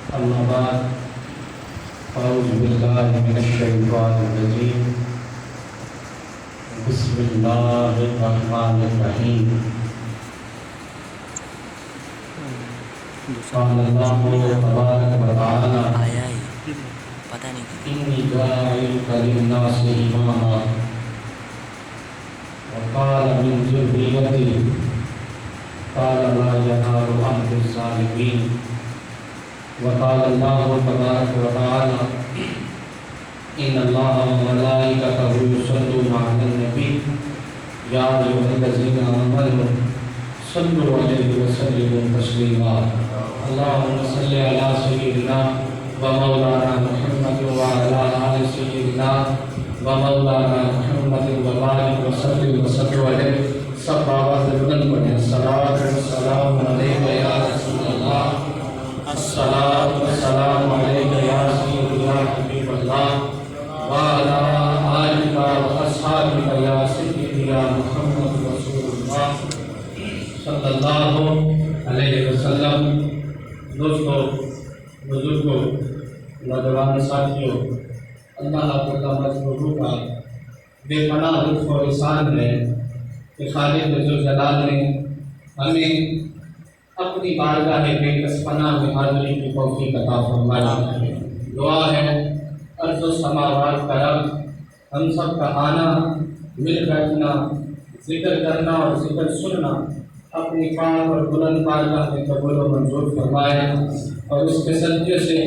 أما بعد أعوذ بالله من الشيطان الرجيم بسم الله الرحمن الرحيم قال الله تبارك وتعالى إني جاعلك للناس إماما وقال من ذريتي قال لا ينال عهد الظالمين وقال الله تبارك وتعالى إن الله وملائكته يصلون على النبي يا أيها الذين آمنوا صلوا عليه وسلموا تسليما اللهم صل على سيدنا ومولانا محمد وعلى آل سيدنا ومولانا محمد وبارك وسلم عليه سب آواز بلند پڑھیں الصلاۃ والسلام علیک یا رسول اللہ الصلاۃ والسلام علیک یا سیدی یا حبیب اللہ وعلی آلک واصحابک یا سیدی یا محمد رسول اللہ صلی اللہ علیہ وسلم۔ دوستو، بزرگوں، نوجوان ساتھیوں، اللہ تعالیٰ مجبوروں کا بے پناہ لطف و احسان ہے کہ خالق ذوالجلال نے ہمیں اپنی بارگاہ بے کس پناہ میں حاضری کی توفیق عطا فرمائی۔ دعا ہے ارض و سماوات کا رب ہم سب کا آنا، مل بیٹھنا، ذکر کرنا اور ذکر سننا اپنی پاک اور بلند بارگاہ میں قبول و منظور فرمائے اور اس کے صدقے سے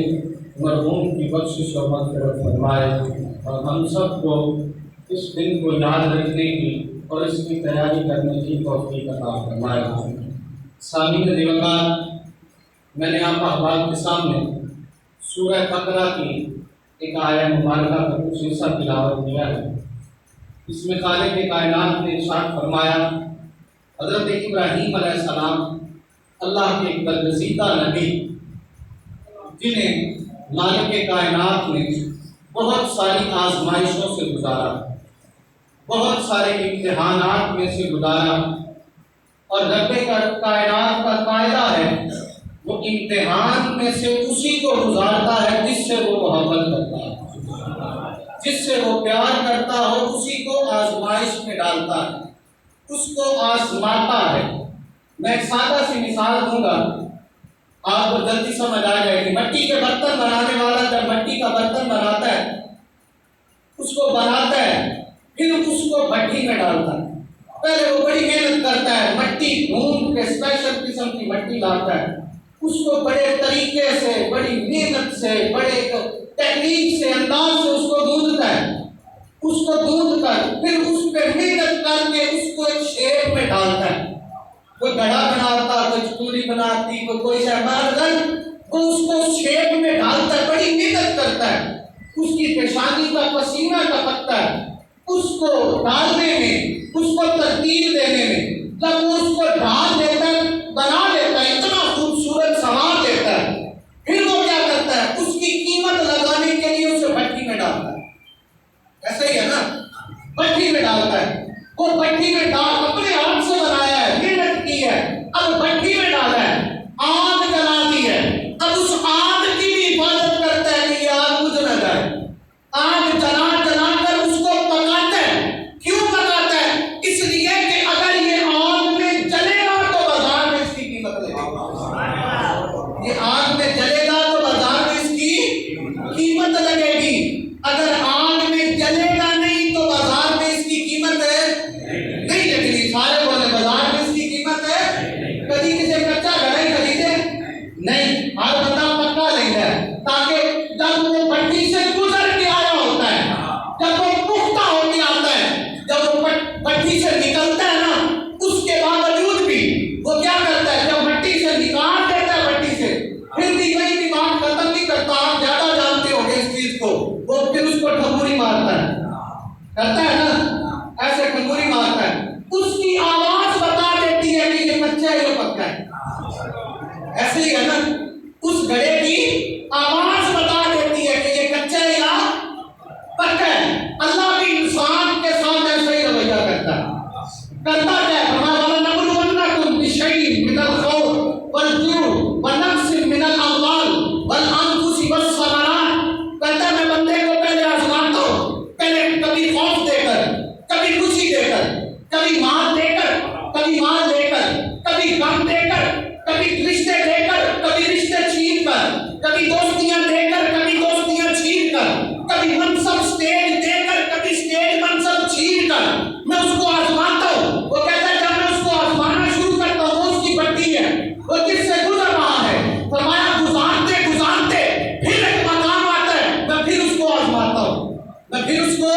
مرحوم کی بخشش و مغفرت فرمائے اور ہم سب کو اس دن کو یاد رکھنے کی اور اس کی تیاری کرنے کی توفیق عطا فرمائے۔ سامعین دیوکار، میں نے آپ احباب کے سامنے سورہ بقرہ کی ایک آیہ مبارکہ کا کچھ حصہ تلاوت کیا ہے۔ اس میں خالق کائنات نے ارشاد فرمایا، حضرت ابراہیم علیہ السلام اللہ کے ایک برگزیدہ نبی جنہیں مالک کائنات نے بہت ساری آزمائشوں سے گزارا، بہت سارے امتحانات میں سے گزارا، اور رب کائنات کا قاعدہ ہے وہ امتحان میں سے اسی کو گزارتا ہے جس سے وہ محبت کرتا ہے، جس سے وہ پیار کرتا ہو اسی کو آزمائش میں ڈالتا ہے، اس کو آزماتا ہے۔ میں ایک سادہ سی مثال دوں گا، آپ کو جلدی سمجھ آ جائے گی۔ مٹی کے برتن بنانے والا جب مٹی کا برتن بناتا ہے، اس کو بناتا ہے، پھر اس کو بھٹی میں ڈالتا ہے۔ پہلے وہ بڑی محنت کرتا ہے، مٹی ڈھونڈ کے اسپیشل قسم کی مٹی لاتا ہے، اس کو بڑے طریقے سے، بڑی محنت سے، بڑے ٹیکنیک سے، انداز سے اس کو گوندتا ہے، اس کو گوندھ کر پھر اس پہ محنت کر کے اس کو ایک شیپ میں ڈالتا ہے۔ کوئی گڑھا بناتا، کوئی چتوری بناتی، کوئی شہبازگن، وہ اس کو شیپ میں ڈالتا ہے، بڑی محنت کرتا ہے، اس کی پیشانی کا پسینہ ٹپکتا ہے، اس کو ڈالنے میں، اس کو ترتیب دینے میں۔ جب وہ اس کو ڈال دیتا ہے، بنا دیتا ہے، اتنا خوبصورت سنوار دیتا ہے، پھر وہ کیا کرتا ہے، اس کی قیمت لگانے کے لیے اسے بھٹی میں ڈالتا ہے۔ ایسا ہی ہے نا، بھٹی میں ڈالتا ہے، وہ بھٹی میں ڈال اپنے ہاتھ سے بنایا ہے، محنت کی ہے، اب بھٹی میں ڈالا ہے، آگ جلا دی ہے، اب اس آگ کی بھی حفاظت کرتا ہے کہ یہ آگ بجھ نہ جائے، آگ جلا جلا کر اس کو پکاتا ہے۔ کیوں پکاتا ہے؟ اس لیے کہ اگر یہ آگ میں جلے گا تو بازار میں اس کی قیمت لگے گی، یہ آگ میں جلے گا تو بازار میں اس کی قیمت لگے گی، اگر آگ میں جلے گا نہیں تو بازار میں اس کی قیمت نہیں لگے گی۔ سارے بولے بازار میں اس کی قیمت ہے، کبھی کسی کچا گھر ہی خریدے نہیں، ہر بندہ پکا لیں گے، تاکہ جب وہ بھٹی سے گزر کے آیا ہوتا ہے، جب وہ پختہ ہو کے آتا ہے، جب وہ بھٹی سے نکلتا ہے نا، اس کے باوجود بھی وہ کیا کرتا ہے، جب بھٹی سے نکال دیتا ہے بھٹی سے، پھر بھی کوئی بھی بات ختم نہیں کرتا۔ آپ زیادہ جانتے ہو گے اس چیز کو، وہ پھر اس کو ٹھموری مارتا ہے، کرتا ہے نا، ایسے ٹھموری مارتا ہے، اس کی آواز بتا دیتی ہے کہ یہ کچا ہے یہ پکا ہے۔ ایسے ہی ہے نا، اس گھڑے کی آواز بتا دیتی ہے کہ یہ کچا ہے یا پکا ہے۔ اللہ بھی انسان کے ساتھ ایسا ہی رویہ کرتا ہے۔ کرتا کیا ہے؟ فرمایا وَلَنَبْلُوَنَّكُمْ بِشَيْءٍ مِّنَ الْخَوْفِ وَالْجُوعِ وَنَقْصٍ مِّنَ الْأَمْوَالِ وَالْأَنفُسِ کبھی غم دے کر، کبھی رشتے دے کر، کبھی رشتے چھین کر، کبھی دوستیاں دے کر، کبھی دوستیاں چھین کر، کبھی منصب سٹیج دے کر، کبھی سٹیج منصب چھین کر میں اس کو آزماتا ہوں۔ وہ کہتا ہے جب میں اس کو آزمانا شروع کرتا ہوں وہ اس کی بٹی ہے، وہ کس سے گزر رہا ہے، فرمایا گزارتے گزارتے پھر ایک مقام آتا ہے، میں پھر اس کو آزماتا ہوں، میں پھر اس کو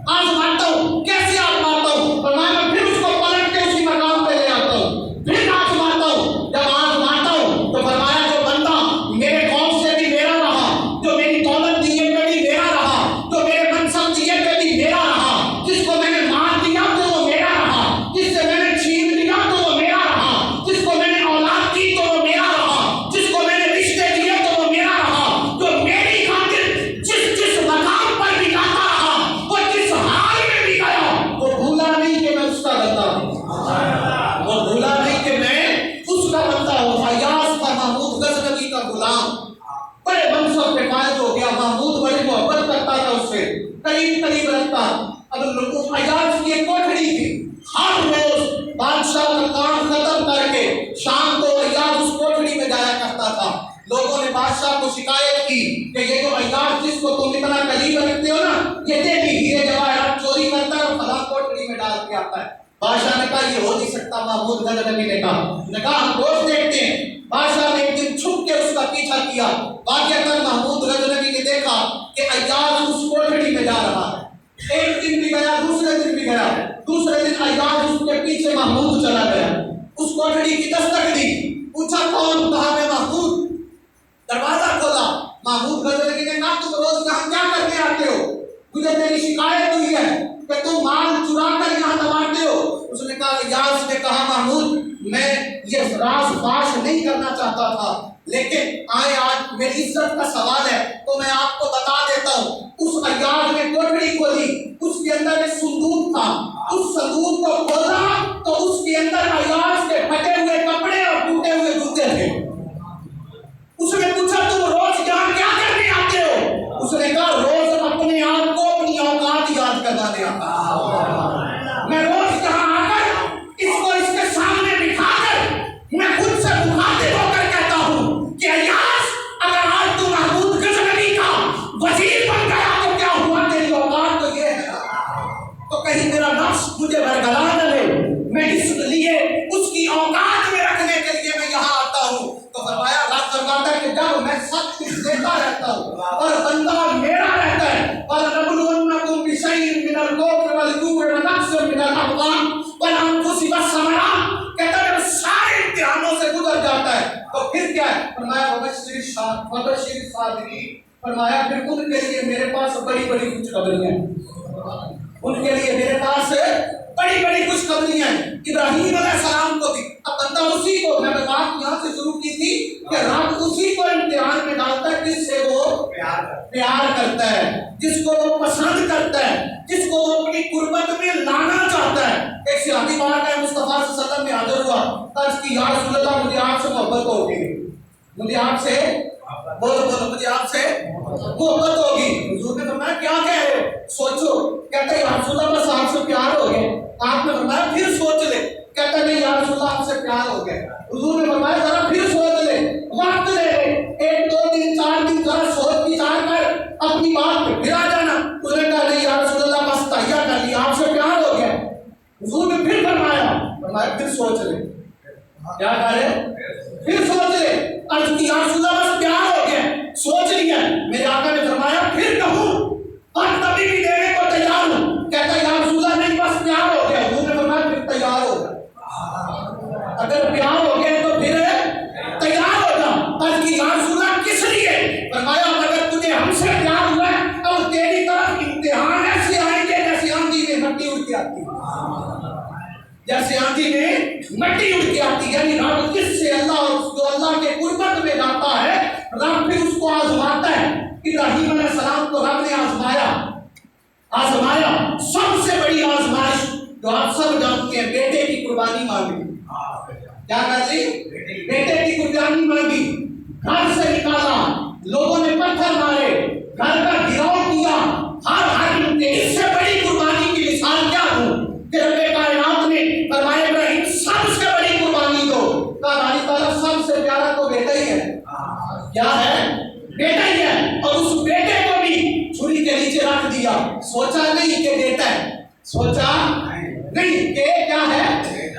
آزماتا ہوں۔ کیسے آزماتا ہوں؟ فرمایا میں پھر اس کو پلٹ کے اسی مقام پہ لے آتا ہوں، پھر آزماتا ہوں۔ جب آزماتا ہوں تو فرمایا جو بندہ میرے قوم سے بھی میرا رہا، جو میری دولت دیے پہ بھی میرا رہا، جو میرے منصب دیے پہ بھی میرا رہا، جس کو میں نے مار دیا تو وہ میرا رہا، جس سے میں نے چھین لیا تو وہ میرا رہا، جس کو میں نے اولاد دی تو وہ میرا رہا، جس کو میں نے رشتے دیے تو وہ میرا رہا، جو میری خاطر جس مقام پر بھی جاتا رہا، وہ جس حال میں بھی گیا، وہ بھولا نہیں کہ میں اس کا بندہ ہوں، وہ بھولا نہیں کہ میں اس کا بندہ ہوں۔ فیاض تھا محمود غزنوی کا غلام، بڑے منصب پہ فائز ہو گیا، محمود بڑی محبت کرتا تھا اس سے، قریب قریب رکھتا۔ اب لوگوں فیاض کی ایک کوٹھڑی تھی، ہر روز بادشاہ کا کام ختم کر کے شام کو فیاض اس کوٹھڑی میں جایا کرتا تھا۔ لوگوں نے بادشاہ کو شکایت کی کہ یہ جو فیاض جس کو تم اتنا قریب رکھتے ہو نا، یہ دیکھی ہیرے جواہرات چوری کرتا ہے اور فلاں کوٹھڑی میں ڈال کے آتا ہے۔ بادشاہ نے کہا یہ ہو نہیں سکتا، محمود غزنوی نے کہا ہم روز دیکھتے ہیں۔ بادشاہ نے ایک دن چھپ کے اس کا پیچھا کیا، واقعتاً محمود غزنوی نے دیکھا کہ ایاز اس کوٹھڑی میں جا رہا ہے۔ ایک دن بھی گیا، دوسرے دن بھی گیا، دوسرے دن ایاز اس کے پیچھے محمود چلا گیا، اس کوٹھڑی کی دستک دی، پوچھا کون؟ کہا میں محمود۔ دروازہ کھولا، محمود غزنوی نے کہا تم روز یہاں کیا کرنے آتے ہو؟ مجھے تیری شکایت ہوئی ہے کہ تم مال چرا کر یہاں دباتے ہو۔ اس نے کہا ایاز نے کہا محمود میں یہ راز فاش نہیں کرنا چاہتا تھا، لیکن آج میری عزت کا سوال ہے تو میں آپ کو بتا دیتا ہوں۔ اس ایاز نے کوٹھڑی کھولی، اس کے اندر ایک صندوق تھا، اس صندوق کو کھولا تو اس کے اندر ایاز کے پھٹے ہوئے کپڑے اور ٹوٹے ہوئے جوتے تھے۔ اس نے پوچھا تم روز یہاں کیا کرنے آتے ہو؟ اس نے کہا روز اپنے آپ کو اپنی اوقات یاد کروانے آتا ہوں، میں روز یہاں آ کر اس کو اس کے سامنے بٹھا کر میں خود سے مخاطب ہو کر کہتا ہوں کہ ایاز اگر آج تو محمود غزنوی کا وزیر بن گیا تو کیا ہوا، تیری اوقات تو یہ ہے، تو کہیں میرا نفس مجھے برگلا نہ لے، میں اس لیے اس کی اوقات میں رکھنے کے لیے میں یہاں آتا ہوں۔ تو فرمایا رات فرماتا ہے کہ جب میں سب کچھ دیتا رہتا ہوں اور بندہ میرا رہتا ہے، وَلَنَبْلُوَنَّكُمْ بِشَيْءٍ مِّنَ الْخَوْفِ وَالْجُوعِ وَنَقْصٍ مِّنَ الْأَمْوَالِ وَالْأَنفُسِ وَالثَّمَرَاتِ، کہتا ہے جب سارے امتحانوں سے گزر جاتا ہے تو پھر کیا ہے؟ فرمایا وَبَشِّرِ الصَّابِرِينَ، فرمایا پھر ان کے لیے میرے پاس بڑی بڑی خوشخبریاں ہیں، ان کے لیے میرے پاس بڑی بڑی خوشخبریاں ہیں۔ ابراہیم علیہ السلام کو بھی اب بندہ اسی کو، میں نے بات یہاں سے شروع کی تھی کہ رب اسی کو امتحان میں ڈالتا ہے جس سے وہ پیار کرتا ہے، جس کو وہ پسند کرتا ہے، جس کو وہ اپنی قربت میں لانا چاہتا ہے۔ ایک صحابی بات ہے مصطفیٰ صلی اللہ علیہ وسلم میں حاضر ہوا، عرض کی یا رسول اللہ مجھے آپ سے محبت ہوگی، مجھے آپ سے بولو مجھے آپ سے محبت ہوگی۔ حضور نے فرمایا کیا کہہ رہے ہو؟ سوچو۔ کہتا ہے یا رسول اللہ بس آپ سے پیار ہو گیا۔ آپ نے فرمایا پھر سوچ لے۔ کہتا ہے نہیں یا رسول اللہ آپ سے پیار ہو گیا۔ حضور نے فرمایا ذرا پھر سوچ لے، وقت لے لے، 1 2 3 4 دن ذرا سوچ وچار کر اپنی بات پہ پھر آ جانا۔ اس نے کہا نہیں یا رسول اللہ بس تہیا کر لیا، آپ سے پیار ہو گیا۔ حضور نے پھر فرمایا پھر سوچ لے، کیا کرے پھر سوچ لے۔ عرض کی یا رسول اللہ بس پیار ہو گیا، سوچ لیا۔ میرے آقا نے فرمایا پھر کہوں، وقت ابھی بھی دینے کو تیار ہوں۔ کہتا ہے یا رسول اللہ نہیں بس پیار ہو گیا۔ حضور نے فرمایا پھر تیار ہو گیا، اگر پیار ہو گیا تو پھر تیار ہو جا۔ عرض کی یا رسول اللہ کس لیے؟ فرمایا اگر تجھے ہم سے پیار ہوا ہے اور تیری طرف امتحان ایسے آئیں گے جیسے آندھی میں مٹی اڑ کے آتی ہے، جیسے آندھی میں مٹی اڑ کے آتی ہے، یعنی رب کس سے اللہ جو اللہ کے قربت میں جاتا ہے رب پھر اس کو آزماتا ہے۔ ابراہیم علیہ السلام کو رب نے آزمایا، سب سے بڑی آزمائش جو آپ سب جانتے ہیں، بیٹے کی قربانی مانگی۔ کیا کر لی؟ بیٹے کی قربانی مانگی، گھر سے نکالا، لوگوں نے پتھر مارے، گھر کا گھراؤ کیا، ہر اس سے بڑی قربانی کی مثال کیا ہوں کہ رب کائنات نے فرمایا ابراہیم سب سے بڑی قربانی دو کیا ہے؟ بیٹا ہی ہے، اور اس بیٹے کو بھی چھری کے نیچے رکھ دیا. سوچا نہیں کہ بیٹا ہے، سوچا نہیں کہ کیا ہے؟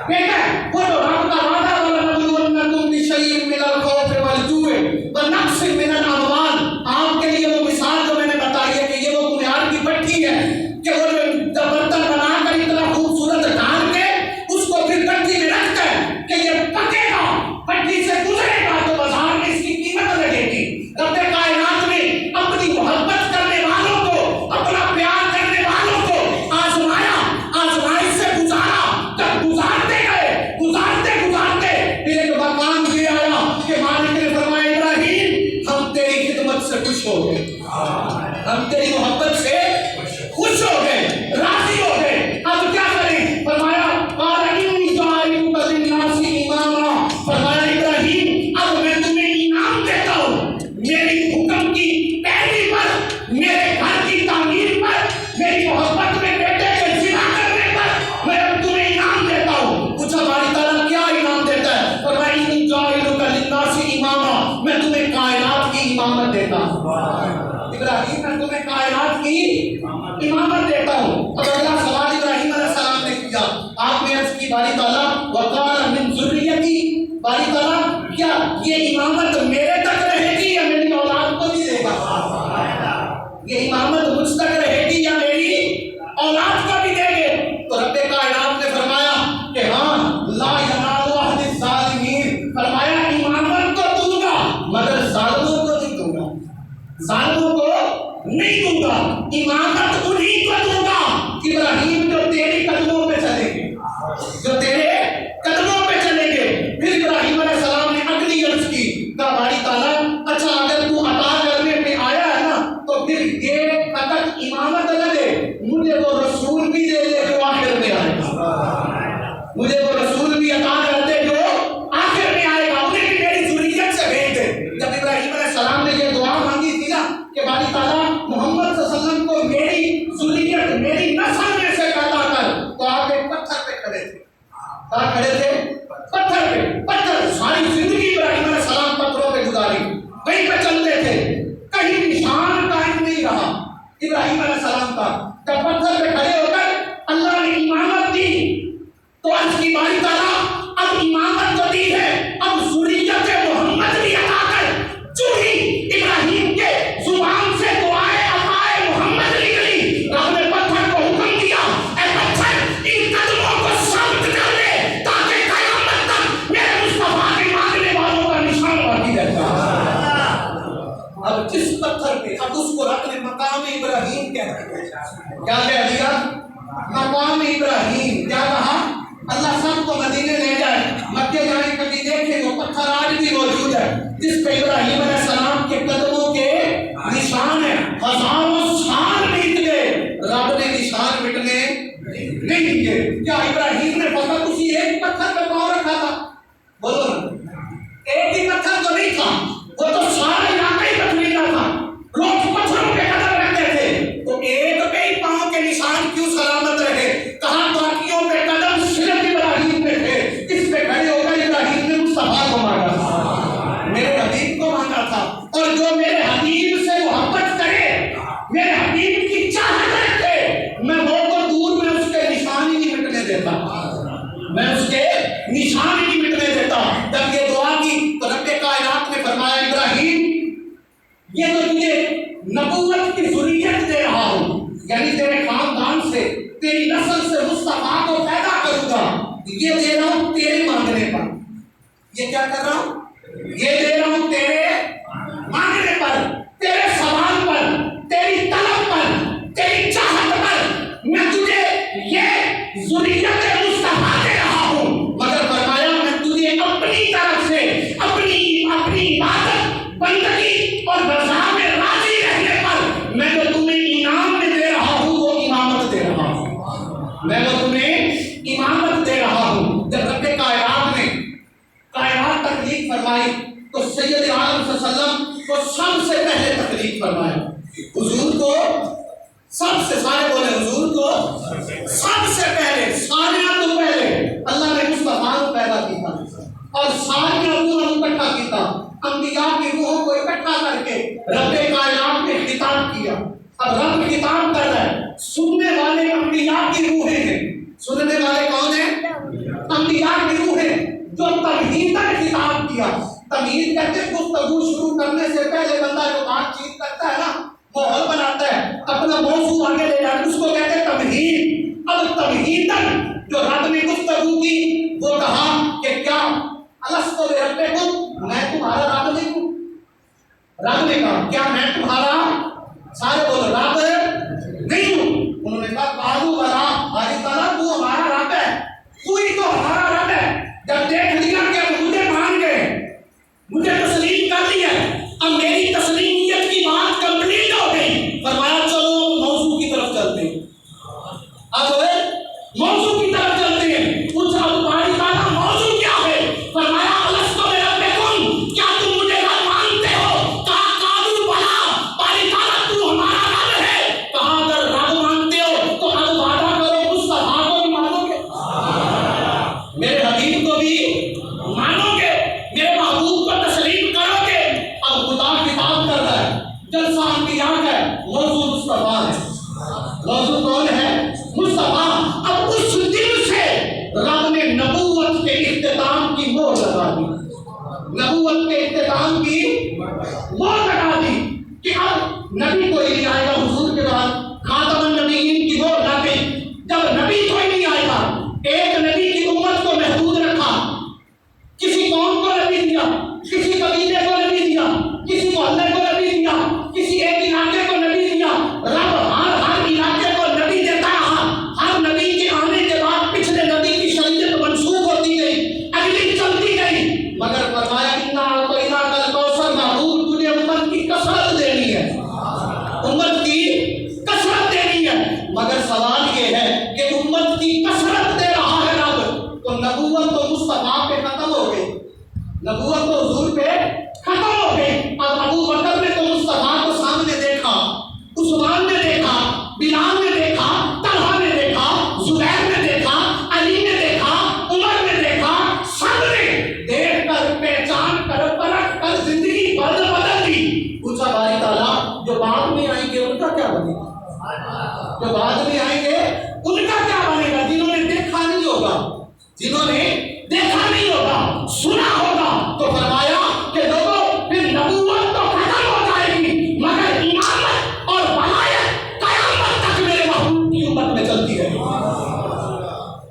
بیٹا ہے. وہ تو رب کا وعدہ وَلَنَبْلُوَنَّكُمْ بِشَيْءٍ مِّنَ الْخَوْفِ وَالْجُوعِ وَنَقْصٍ مِّنَ الْأَمْوَالِ. آپ کے لیے وہ مثال جو میں نے بتائی ہے کہ یہ وہ کلیار کی پٹھی ہے کہ وہ جو برتن بنا کر اتنا خوبصورت ڈھال کے اس کو پھر پٹھی میں رکھتا ہے کہ یہ پکے گا، پٹھی سے گزرے گا تو بازار میں اس کی قیمت لگے گی. رب کائنات نے اپنی محبت کرنے والوں کو، اپنا پیار کرنے والوں کو آزمایا، آزمائش سے گزارا. جب گزارتے گئے، گزارتے گزارتے پھر ایک مقام یہ آیا کہ مالک نے فرمایا ابراہیم ہم تیری خدمت سے خوش ہو گئے، ہم تیری محبت سے خوش ہو گئے، راضی ہو گئے. اب کیا کریں؟ فرمایا قال انی جاعلک للناس اماما. فرمایا ابراہیم اب میں تمہیں انعام دیتا ہوں میری حکم کی پیروی پر، میرے گھر کی تعمیر پر، میری محبت میں بیٹے کے زنا کرنے پر میں اب تمہیں انعام دیتا ہوں. پوچھا باری تعالیٰ کیا انعام دیتا ہے؟ فرمایا انی جاعلک للناس اماما، میں تمہیں کائنات کی امامت دیتا ہوں. ابراہیم میں تمہیں کائنات کی امامت دیتا ہوں. اب اگلا سوال ابراہیم علیہ السلام نے کیا. آپ نے عرض کی باری تعالیٰ وقال من ذریتی، باری تعالیٰ کیا یہ امامت میرے تک رہے گی یا میری اولاد کو بھی دے گا؟ یہ امامت مجھ تک رہے گی یا میری اولاد کو بھی دے گے؟ تو رب کائنات نے فرمایا کہ ہاں لا ینال عہد الظالمین. فرمایا امامت تو دوں گا مگر ظالموں کو نہیں دوں گا، ظالموں کو نہیں دوں گا. امامت انہیں کو دوں گا ابراہیم جو تیری قدموں پہ چلیں گے، جو تیرے قدموں پہ چلیں گے. پھر ابراہیم علیہ السلام نے اگلی عرض کی کہا باری تعالیٰ اچھا اگر تو عطا کرنے پہ آیا ہے نا تو پھر یہ فقط امامت نہ دے، مجھے وہ رسول بھی دے دے جو آخر میں آئے گا، مجھے وہ رسول بھی عطا کر دے جو آخر میں آئے گا، انہیں بھی میری ذریت سے بھیج دے. جب ابراہیم علیہ السلام نے یہ دعا مانگی تھی نا کہ باری تعالیٰ محمد صلی اللہ علیہ وسلم کو میری ذریت، میری نسل میں سے پیدا کر، تو آپ ایک پتھر پہ کھڑے تھے. کہاں کھڑے تھے؟ پتھر پہ. پتھر ساری زندگی ابراہیم علیہ السلام پتھروں پہ گزاری، وہیں پہ چلتے تھے، کہیں نشان قائم نہیں رہا ابراہیم علیہ السلام کا. جب پتھر پہ کھڑے ہو کر اللہ نے امامت دی تو عرض کی باری تعالیٰ اب امامت تو دی ہے، اب ذریت محمد بھی عطا کر. جو ہی ابراہیم کے زبان سے دعائے عطائے محمد نکلی، رب نے پتھر کو حکم دیا اے پتھر ان قدموں کو ثابت کر دے تاکہ قیامت تک میرے مصطفیٰ کے مانگنے والوں کا نشان باقی رہتا ہے. اب جس پتھر پہ اب اس کو رب نے مقام ابراہیم کہہ دیا. کیا کہہ دیا؟ مقام ابراہیم. کیا کہا؟ اللہ سب کو مدینے لے جائے، مکے جائیں کبھی دیکھیں وہ پتھر آج بھی موجود ہے جس پہ ابراہیم علیہ السلام کے قدموں کے نشان ہیں. ہزاروں سال بیت گئے، رب نے نشان مٹنے نہیں دیے. کیا ابراہیم نے فقط اسی ایک پتھر پہ پاؤں رکھا تھا؟ بولو نا، ایک ہی پتھر تو نہیں تھا، وہ تو سارا علاقہ ہی پتھریلا تھا، لوگ پتھروں پہ قدم رکھتے تھے. تو ایک پہ ہی پاؤں کے نشان کیوں سلامت رہے؟ کہاں باقیوں پہ قدم صرف ابراہیم پہ تھے. اس پہ کھڑے ہو کر ابراہیم نے مصطفیٰ کو مانگا تھا، میرے حبیب کو مانگا تھا. اور جو میرے حبیب سے محبت کرے، میرے حبیب کی چاہت رکھے، میں وہ تو دور میں اس کے نشان ہی نہیں مٹنے دیتا، میں اس کے نشان ہی نہیں مٹنے دیتا. جب یہ دعا کی تو رب کائنات نے فرمایا ابراہیم یہ تو تجھے نبوت کی ذریت دے رہا ہوں، یعنی تیرے خاندان سے، تیری نسل سے مصطفیٰ کو پیدا کروں گا. یہ دے رہا ہوں تیرے مانگنے پر. یہ کیا کر رہا ہوں؟ یہ دے رہا ہوں تیرے مانگنے پر، تیرے سوال پر، تیری طلب پر، تیری چاہت پر. میں تجھے یہ ذریت مصطفیٰ دے رہا ہوں، مگر فرمایا میں تجھے اپنی طرف سے اپنی عبادت، بندگی اور رضا میں راضی رہنے پر میں جو تمہیں انعام میں دے رہا ہوں وہ امامت دے رہا ہوں، میں وہ تمہیں امامت دے رہا ہوں. جب رب کائنات نے کائنات تخلیق فرمائی تو سید عالم صلی اللہ علیہ وسلم کو سب سے پہلے تخلیق فرمایا. حضور کو سب سے، سارے بولے حضور کو سب سے پہلے، ساریاں تو پہلے اللہ نے مصطفیٰ کو پیدا کیا اور ساریاں کو اکٹھا کیا. انبیاء کی روحوں کو اکٹھا کر کے رب کائنات نے خطاب کیا. اب رب خطاب کر رہا ہے. سننے والے انبیاء کی روحیں ہیں. سننے والے کون ہیں؟ انبیاء کی روحیں جو تمہیداً خطاب کیا. تمہید کہتے ہیں گفتگو شروع کرنے سے پہلے بندہ جو بات چیت کرتا ہے نا، ماحول بناتا ہے، اپنا موضوع آگے لے جاتا ہے، اس کو کہتے ہیں تمہید. اب تمہیداً جو رب نے گفتگو کی وہ کہا کہ کیا الستو بربکم، میں تمہارا رب نہیں ہوں. رب نے کہا کیا میں تمہارا، سارے بولو رب نہیں ہوں. انہوں نے کہا قالوا بلا، ہماری طرح تو ہمارا رب ہے، کوئی تو ہمارا رب ہے. جب دیکھ لیا کہ اب مجھے مان گئے، مجھے تسلیم کر لیا، اب میری تسلیمیت کی بات کمپلیٹ ہو گئی. فرمایا چلو موضوع کی طرف چلتے ہیں. اب موضوع کی طرف چلتے ہیں. کچھ اب تمہاری تعالیٰ موضوع کیا ہے؟ فرمایا الستو بربکم، کیا تم مجھے رب مانتے ہو؟ کہا قالوا بلا، ہماری تعالیٰ تو ہمارا رب ہے. کہا اگر رب مانتے ہو تو اب وعدہ کرو مصطفیٰ کو بھی مانو گے، میرے حبیب کو بھی مانو گے، میرے محبوب کو تسلیم کرو گے. اب خدا خطاب کر رہا ہے، جلسہ انبیاء کا ہے، موضوع مصطفیٰ ہے. موضوع کون ہے؟ مصطفیٰ. اب اس دن سے رب نے نبوت کے اختتام کی مہر لگا دی. نبوت کے اختتام کی مہر لگا دی کہ اب نبی کوئی نہیں آئے گا. حضور کے بعد خاتم النبیین کی مہر لگ گئی. جب نبی کوئی نہیں آئے گا، ایک نبی کی امت کو محدود رکھا. کسی قوم کو نبی دیا، کسی قبیلے کو نبی دیا، کسی محلے کو نبی دیا، کسی ایک علاقے کو نبی دیا. رب ہر علاقے کو نبی دیتا رہا. ہر نبی کے آنے کے بعد پچھلے نبی کی شریعت منسوخ ہوتی گئی، اگلی چلتی گئی. مگر فرمایا انا اعطیناک الکوثر، محبوب تجھے امت کی کثرت دینی ہے، امت کی کثرت دینی ہے. مگر سوال یہ ہے کہ امت کی کثرت دے رہا ہے رب، تو نبوت تو مصطفیٰ پہ ختم ہو گئی، نبوت تو حضور پہ ختم ہو گئی. اب ابو بکر نے تو مصطفیٰ کو سامنے دیکھا، عثمان نے دیکھا، بلال نے دیکھا، طلحہ نے دیکھا، زبیر نے دیکھا، علی نے دیکھا، عمر نے دیکھا. سب نے دیکھ کر پہچان کر پرکھ کر زندگی بدل دی. پوچھا باری تعالیٰ جو بعد میں آئیں گے ان کا کیا بنے گا؟ جو بعد میں آئیں گے ان کا کیا بنے گا؟ جنہوں نے دیکھا نہیں ہوگا، جنہوں نے دیکھا نہیں ہوگا، سنا ہوگا. تو فرمایا کہ لوگوں پھر نبوت تو ختم ہو جائے گی، مگر امامت اور ولایت قیامت تک میرے محبوب کی امت میں چلتی رہے گی.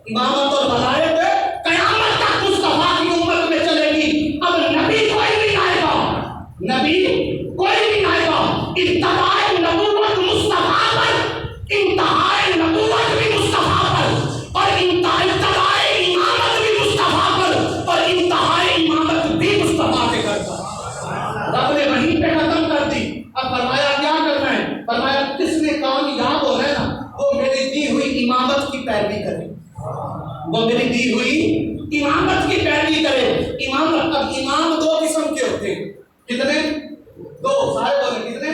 امامت اور ولایت قیامت تک مصطفیٰ کی امت میں چلے گی. اب نبی کوئی نہیں آئے گا، نبی کوئی نہیں آئے گا. ابتدائے نبوت مصطفیٰ پر، انتہائے نبوت بھی مصطفیٰ پر، اور ابتدائے امامت بھی مصطفیٰ پر، اور انتہائے امامت بھی مصطفیٰ کے گھر پر. رب نے وہیں پہ ختم کر دی. اب فرمایا کیا کرنا ہے؟ فرمایا کس نے کامیاب ہو ہے نا وہ میری دی ہوئی امامت کی پیروی کرے، وہ میری دی ہوئی امامت کی پیروی کرے. امامت، اب امام دو قسم کے ہوتے ہیں. کتنے؟ دو. سارے بولے کتنے؟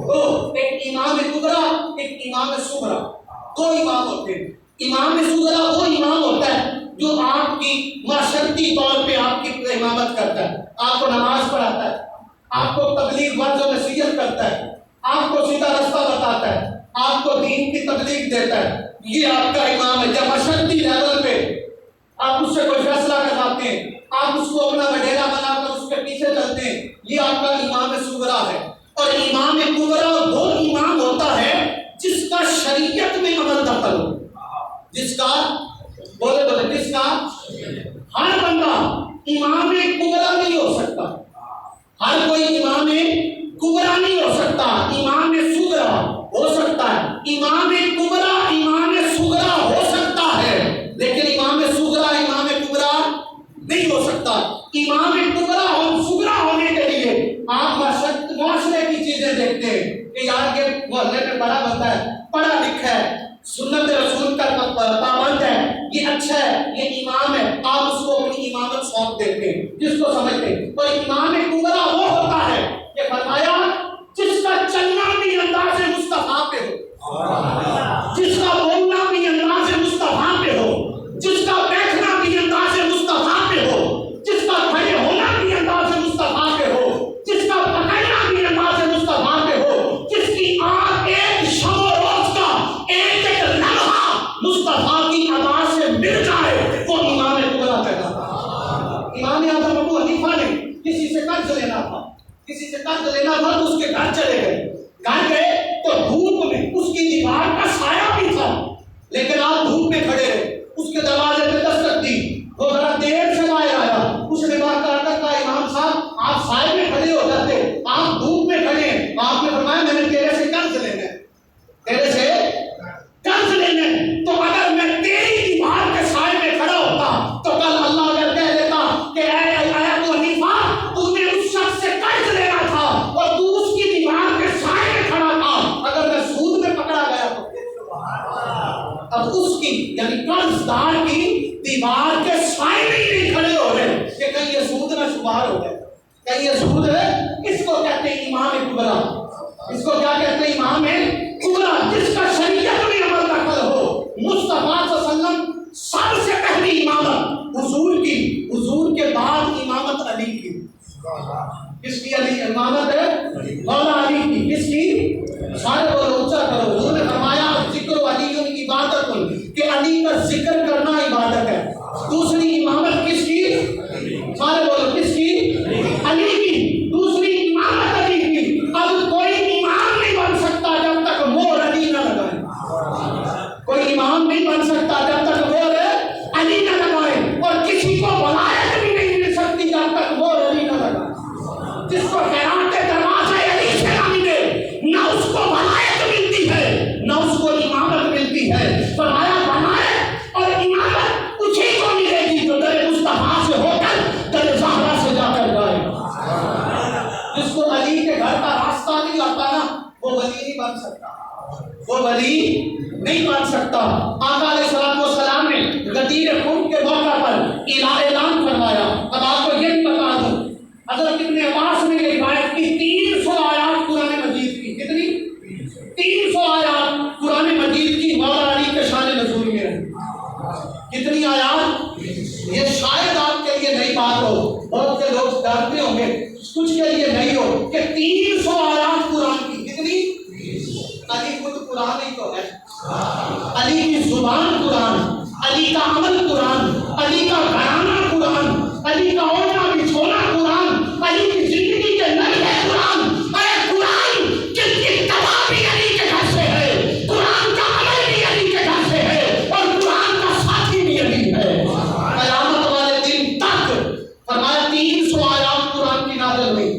دو. ایک امام کبریٰ، ایک امام صغریٰ. دو امام ہوتے ہیں. امام صغریٰ وہ امام ہوتا ہے جو آپ کی معاشرتی طور پہ آپ کی امامت کرتا ہے، آپ کو نماز پڑھاتا ہے، آپ کو تبلیغ ورز و نصیحت کرتا ہے، آپ کو سیدھا رستہ بتاتا ہے، آپ کو دین کی تبلیغ دیتا ہے. یہ آپ کا امام ہے. جب معاشرتی لیول پہ آپ اس سے کوئی فیصلہ کرواتے ہیں، آپ اس کو اپنا وڈیرا بنا کر اس کے پیچھے چلتے ہیں، یہ آپ کا امام صغریٰ ہے. اور امام کبریٰ وہ امام ہوتا ہے جس کا شریعت میں عمل دخل ہو، جس کا بولے جس کا ہر بندہ امام کبریٰ نہیں ہو سکتا، ہر کوئی امام کبریٰ نہیں ہو سکتا. امام صغریٰ ہو سکتا ہے، امام کبریٰ امام صغریٰ ہو سکتا ہے، لیکن امام صغریٰ امام کبریٰ نہیں ہو سکتا. امام کبریٰ اور صغریٰ ہونے کے لیے آپ معاشرے کی چیزیں دیکھتے ہیں کہ یار کے محلے میں بڑا بندہ ہے، پڑھا لکھا ہے، سنت رسول کا پابند ہے، یہ اچھا ہے، یہ امام ہے. آپ اس کو اپنی امامت سونپ دیتے ہیں جس کو سمجھتے ہیں. تو امام کبریٰ وہ ہوتا ہے کہ فرمایا جس کا چلنا بھی انداز مصطفیٰ پہ ہو، جس کا بولنا بھی انداز مصطفیٰ پہ ہو، جس کا بیٹھنا بھی انداز مصطفیٰ پہ ہو، جس کا کھڑے ہونا بھی انداز مصطفیٰ پہ ہو. امام اعظم ابو حنیفہ نے کسی سے قرض لینا تھا تو اس کے گھر چلے گئے تو دھوپ میں اس کی دیوار کا سایہ بھی تھا، لیکن آپ دھوپ میں کھڑے رہے، اس کے دروازے پہ دستک دی، وہ ذرا دیر سے باہر آیا، اس نے بات کہا امام صاحب آپ سائے میں کھڑے ہو جاتے، آپ دھوپ میں کھڑے ہیں۔ آپ نے فرمایا میں نے تیرے سے قرض لینا تو اگر میں تیری دیوار کے سائے میں کھڑا ہوتا تو کل اللہ اگر کہہ دیتا کہ اے ابو حنیفہ تم نے اس شخص سے قرض لینا تھا اور تو اس کی دیوار کے سائے میں کھڑا تھا، اگر میں سود میں پکڑا گیا تو اب اس کی یعنی قرض دار کی دیوار کے سائے میں ہی نہیں کھڑے ہو رہے کہ کہیں یہ سود نہ شمار ہو جائے، کہیں یہ سود ہے۔ اس کو کہتے ہیں امام کبریٰ، اس کو کیا کہتے ہیں امام کبریٰ، جس کا شریعت میں عمل دخل ہو۔ مصطفیٰ صلی اللہ علیہ وسلم سب سے پہلی امامت حضور کے بعد امامت علی کی، کس کی علی امامت ہے؟ مولا علی کی، کس کی؟ سارے بولو اونچا کرو۔ حضور نے فرمایا ذکر علی کی عبادت کہ علی کا ذکر کرنا عبادت ہے۔ دوسری امامت کس کی؟ سارے بولو کس کی؟ علی کی۔ دوسری امامت علی کی۔ اب کوئی امام نہیں بن سکتا جب تک مہر علی نہ لگائے، کوئی امام نہیں بن سکتا جب تک مہر علی نہ لگائے، اور کسی کو ولایت بھی نہیں مل سکتی جب تک مہر علی نہ لگائے۔ جس کو خیرات کے دروازے علی سے نہ ملے نہ اس کو ولایت ملتی ہے نہ اس کو امامت ملتی ہے۔ فرمایا ولایت اور امامت اسی کو ملے گی جو در مصطفیٰ سے ہو کر در زہرا سے جا کر جائے۔ جس کو علی کے گھر کا راستہ نہیں آتا نا وہ ولی نہیں بن سکتا، وہ ولی نہیں بن سکتا۔ آقا علیہ الصلوۃ والسلام نے غدیر خون کے موقع پر اعلان فرمایا۔ اب آپ کو یہ بھی بتا دوں، حضرت ابن عباس نے یہ روایت کی 300 آیات قرآن مجید کی، کتنی؟ 300 آیات قرآن مجید کی مولا علی کے شان نزول میں ہے۔ کتنی آیات؟ یہ شاید آپ کے لیے نئی بات ہو، بہت سے لوگ ڈرتے ہوں گے، کچھ کے لیے نہیں ہو کہ 300 آیات قرآن کی، کتنی؟ علی خود قرآن ہی تو ہے، علی کی زبان قرآن، علی کا عمل قرآن، علی کا گھرانہ قرآن، علی کا اوڑھنا بچھونا قرآن، علی کی زندگی کے نقشے قرآن۔ اے قرآن جس کی تباہ بھی علی کے گھر سے ہے، قرآن کا عمل بھی علی کے گھر سے ہے، اور قرآن کا ساتھی بھی علی ہے۔ قیامت والے دن تک فرمایا 300 آیات قرآن کی نازل ہوئی۔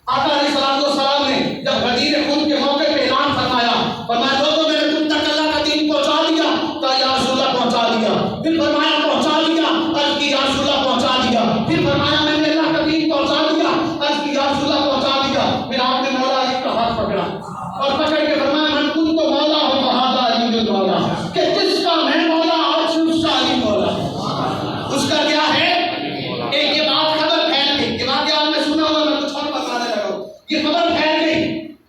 آقا علیہ الصلوۃ والسلام نے جب غدیر خون کے موقع پہ اعلان فرمایا، فرمایا لوگوں میں نے تم تک اللہ کا دین پہنچا دیا، کہا یا رسول اللہ پہنچا دیا، پھر فرمایا پہنچا دیا، عرض کی یا رسول اللہ پہنچا دیا، پھر فرمایا میں نے اللہ کا دین پہنچا دیا، عرض کی یا رسول اللہ پہنچا دیا، پھر آپ نے مولا علی کا ہاتھ پکڑا اور پکڑ کے فرمایا من کنت مولا ہو فہذا علی المولا، کہ جس کا میں مولا آج اس کا علی مولا، اس کا کیا ہے؟ ایک یہ بات خبر پھیل گئی، یہ بات آپ نے سنا ہوگا، میں کچھ اور بتانے لگا ہوں، یہ خبر پھیل گئی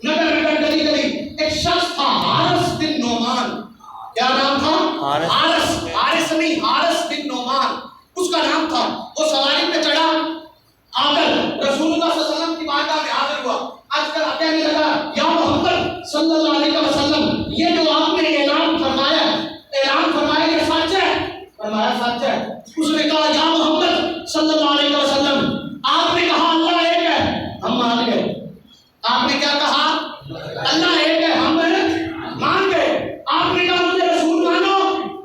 نگر گلی گلی۔ ایک شخص تھا حارث بن نعمان، کیا نام تھا؟ حارث نہیں، حارث بن نعمان اس کا نام تھا۔ وہ سواری پہ چڑھا، آ کر رسول اللہ صلی اللہ علیہ وسلم کی بارگاہ میں حاضر ہوا، آج کل کہنے لگا یا محمد صلی اللہ علیہ وسلم یہ جو آپ نے اعلان فرمایا یہ سچ ہے؟ فرمایا سچ ہے۔ اس نے کہا یا محمد صلی اللہ علیہ وسلم آپ نے کہا اللہ ایک ہے، ہم مان گئے۔ آپ نے کیا کہا؟ اللہ ایک ہے، ہم مان گئے۔ آپ نے کہا مجھے رسول مانو،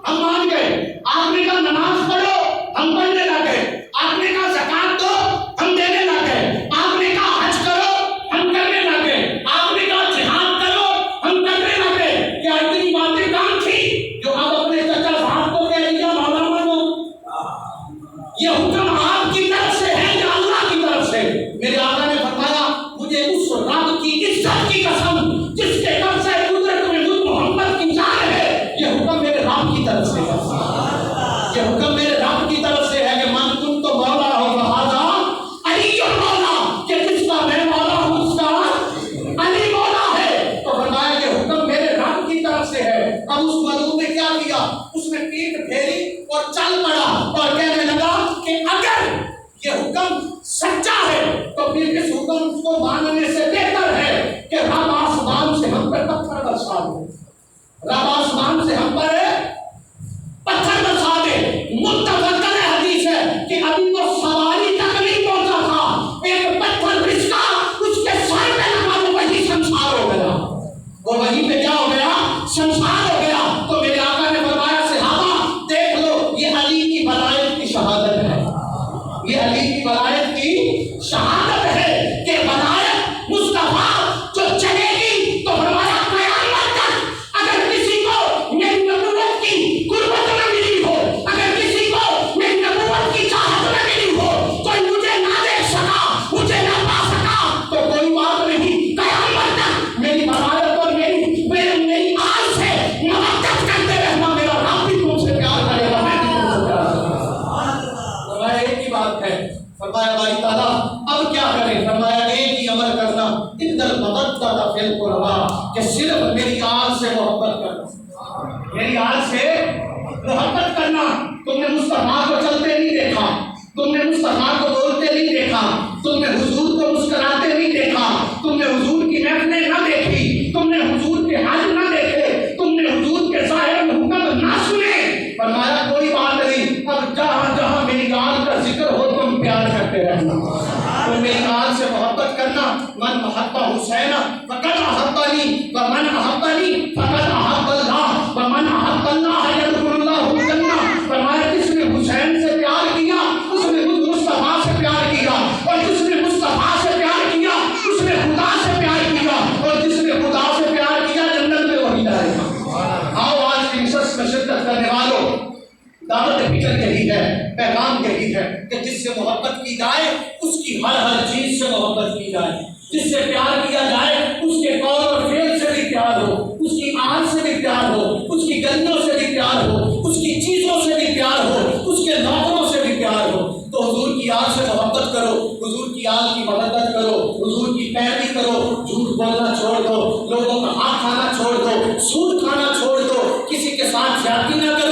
ہم مان گئے۔ آپ نے کہا نماز پڑھو، ہم پڑھنے لگے۔ آپ نے کہا زکات دو، ہم دینے لگے۔ آپ نے کہا حج کرو، ہم کرنے لگے۔ آپ نے کہا جہاد کرو، ہم کرنے لگے۔ کیا اتنی باتیں کام تھی جو آپ اپنے چچا صاحب کو کہہ دیا مولا مانو؟ یہ حکم آپ کی طرف سے ہے یا اللہ کی طرف سے؟ میرے آقا نے فرمایا مجھے اس رب کی عزت کی قسم جس کے قبضہ قدرت میں مجھ محمد کی جان ہے، یہ حکم میرے رب کی طرف سے ہے، یہ حکم میرے رب کی طرف سے ہے کہ من تم تو مولا ہو فہذا علی مولا، کہ جس کا میں مولا ہوں اس کا علی مولا ہے۔ تو فرمایا کہ حکم میرے رب کی طرف سے ہے۔ اب اس مظلوم نے کیا کیا؟ اس نے پیٹ پھیری اور چل پڑا اور کہنے لگا کہ اگر یہ حکم سچا ہے تو پھر اس حکم کو ماننے سے بہتر ہے کہ رب آسمان سے ہم پر پتھر برسا دے، رب آسمان سے ہم پر پتھر برسا دے۔ متفق حدیث ہے کہ ابھی وہ کہ کیا ہو گیا؟ شمشان ہو گیا۔ تو میرے آقا نے فرمایا صحابہ دیکھ لو یہ علی کی ولایت کی شہادت ہے، یہ علی کی ولایت کی شہادت ہے کہ ولایت مصطفیٰ جو چلے گی تو فرمایا قیامت تک اگر کسی کو میری نبوت کی قربت نہ ملی ہو، اگر کسی کو میری نبوت کی چاہت نہ ملی ہو، کوئی مجھے نہ دیکھ سکا، مجھے نہ پا سکا، تو کوئی بات نہیں، قیامت تک میری ولایت اور میری آل سے محبت کرتے رہنا، میرا رب بھی تم سے پیار کرے گا، میں بھی تم سے پیار کروں گا۔ فرمایا ایک ہی بات ہے، فرمایا بھائی تعالیٰ اب کیا کریں؟ فرمایا ایک ہی عمل کرنا، اندر مدد فی القربا، کہ صرف میری آل سے محبت کرنا، میری آل سے محبت کرنا۔ تم نے مصطفیٰ کو چلتے نہیں دیکھا، تم نے مصطفیٰ کو بولتے نہیں دیکھا، تم نے حضور کو مسکراتے نہیں دیکھا، تم نے حضور کی محفلیں نہ دیکھی، تم نے حضور کے حج نہ دیکھے، تم نے حضور کے ظاہر حکم نہ سنے۔ فرمایا کوئی بات نہیں، اب جہاں جہاں میری آل کا ذکر ہو تم پیار کرتے رہنا، تم میری آل سے محبت کرنا۔ من محب حسین فقد احبنی ومن احبنی فقد احب اللہ ومن احب اللہ یدخل اللہ الجنہ۔ فرمایا جس نے حسین سے پیار کیا اس نے مصطفیٰ سے پیار کیا، اور جس نے مصطفیٰ سے پیار کیا اس نے خدا سے پیار کیا، اور جس نے خدا سے پیار کیا جنت میں وہی جائے گا۔ آؤ آج کی نشست میں شرکت کرنے والوں، دعوت فکر یہی ہے، پیغام یہی ہے کہ جس سے محبت کی جائے اس کی ہر چیز سے محبت کی جائے، جس سے پیار کیا جائے اس کے قول اور فعل سے بھی پیار ہو، اس کی آنکھ سے بھی پیار ہو، اس کی گندوں سے بھی پیار ہو، اس کی چیزوں سے بھی پیار ہو، اس کے نوکروں سے بھی پیار ہو۔ تو حضور کی آل سے محبت کرو، حضور کی آل کی مدد کرو، حضور کی پیروی کرو، جھوٹ بولنا چھوڑ دو، لوگوں کا حق کھانا چھوڑ دو، سود کھانا چھوڑ دو، کسی کے ساتھ زیادتی نہ کرو۔